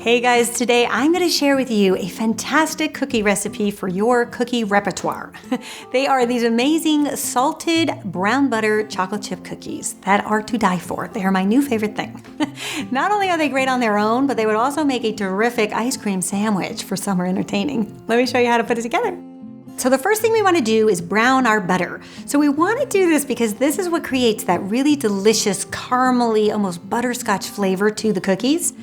Hey guys, today I'm going to share with you a fantastic cookie recipe for your cookie repertoire. They are these amazing salted brown butter chocolate chip cookies that are to die for. They are my new favorite thing. Not only are they great on their own, but they would also make a terrific ice cream sandwich for summer entertaining. Let me show you how to put it together. So the first thing we want to do is brown our butter. So we want to do this because this is what creates that really delicious caramely, almost butterscotch flavor to the cookies.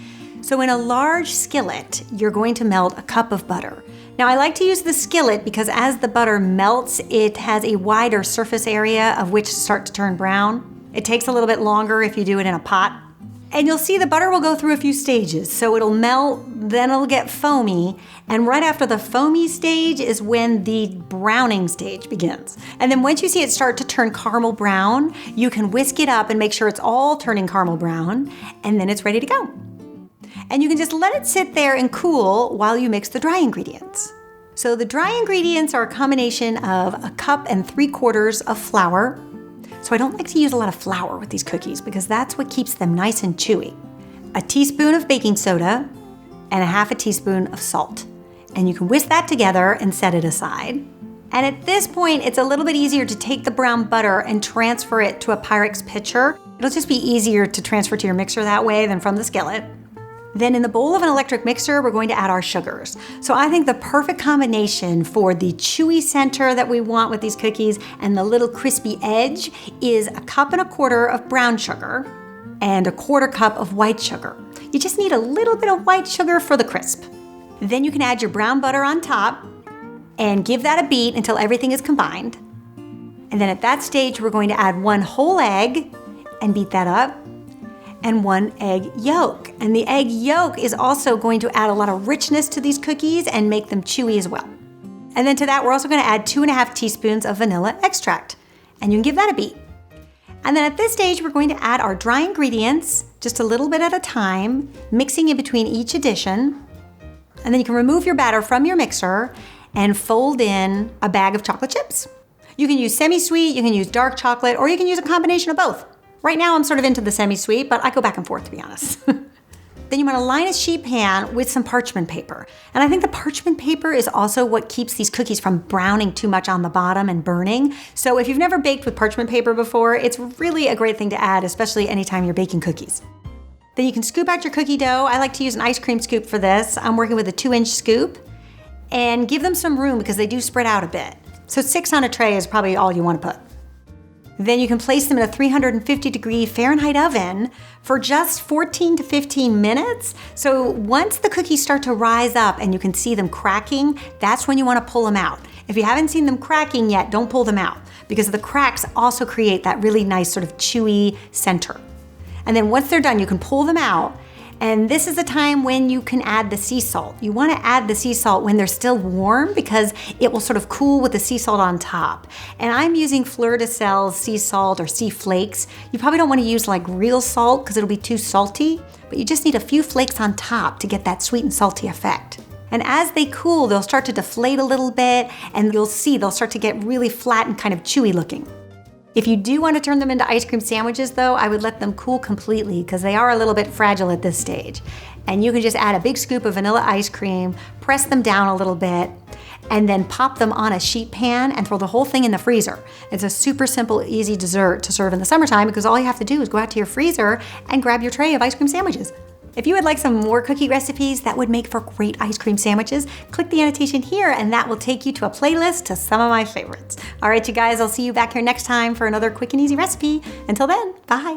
So in a large skillet, you're going to melt a cup of butter. Now I like to use the skillet because as the butter melts, it has a wider surface area of which to start to turn brown. It takes a little bit longer if you do it in a pot. And you'll see the butter will go through a few stages. So it'll melt, then it'll get foamy. And right after the foamy stage is when the browning stage begins. And then once you see it start to turn caramel brown, you can whisk it up and make sure it's all turning caramel brown. And then it's ready to go. And you can just let it sit there and cool while you mix the dry ingredients. So the dry ingredients are a combination of 1 3/4 cups of flour. So I don't like to use a lot of flour with these cookies because that's what keeps them nice and chewy. 1 teaspoon of baking soda and 1/2 teaspoon of salt. And you can whisk that together and set it aside. And at this point, it's a little bit easier to take the brown butter and transfer it to a Pyrex pitcher. It'll just be easier to transfer to your mixer that way than from the skillet. Then in the bowl of an electric mixer, we're going to add our sugars. So I think the perfect combination for the chewy center that we want with these cookies and the little crispy edge is 1 1/4 cups of brown sugar and 1/4 cup of white sugar. You just need a little bit of white sugar for the crisp. Then you can add your brown butter on top and give that a beat until everything is combined. And then at that stage, we're going to add 1 whole egg and beat that up. And 1 egg yolk. And the egg yolk is also going to add a lot of richness to these cookies and make them chewy as well. And then to that, we're also going to add 2.5 teaspoons of vanilla extract. And you can give that a beat. And then at this stage, we're going to add our dry ingredients, just a little bit at a time, mixing in between each addition. And then you can remove your batter from your mixer and fold in a bag of chocolate chips. You can use semi-sweet, you can use dark chocolate, or you can use a combination of both. Right now I'm sort of into the semi-sweet, but I go back and forth to be honest. Then you want to line a sheet pan with some parchment paper. And I think the parchment paper is also what keeps these cookies from browning too much on the bottom and burning. So if you've never baked with parchment paper before, it's really a great thing to add, especially anytime you're baking cookies. Then you can scoop out your cookie dough. I like to use an ice cream scoop for this. I'm working with a 2-inch scoop. And give them some room because they do spread out a bit. So 6 on a tray is probably all you want to put. Then you can place them in a 350-degree Fahrenheit oven for just 14 to 15 minutes. So once the cookies start to rise up and you can see them cracking, that's when you want to pull them out. If you haven't seen them cracking yet, don't pull them out because the cracks also create that really nice sort of chewy center. And then once they're done, you can pull them out. And this is the time when you can add the sea salt. You want to add the sea salt when they're still warm because it will sort of cool with the sea salt on top. And I'm using Fleur sea salt or sea flakes. You probably don't want to use like real salt because it'll be too salty, but you just need a few flakes on top to get that sweet and salty effect. And as they cool, they'll start to deflate a little bit and you'll see they'll start to get really flat and kind of chewy looking. If you do want to turn them into ice cream sandwiches though, I would let them cool completely because they are a little bit fragile at this stage. And you can just add a big scoop of vanilla ice cream, press them down a little bit, and then pop them on a sheet pan and throw the whole thing in the freezer. It's a super simple, easy dessert to serve in the summertime because all you have to do is go out to your freezer and grab your tray of ice cream sandwiches. If you would like some more cookie recipes that would make for great ice cream sandwiches, click the annotation here and that will take you to a playlist to some of my favorites. All right, you guys, I'll see you back here next time for another quick and easy recipe. Until then, bye.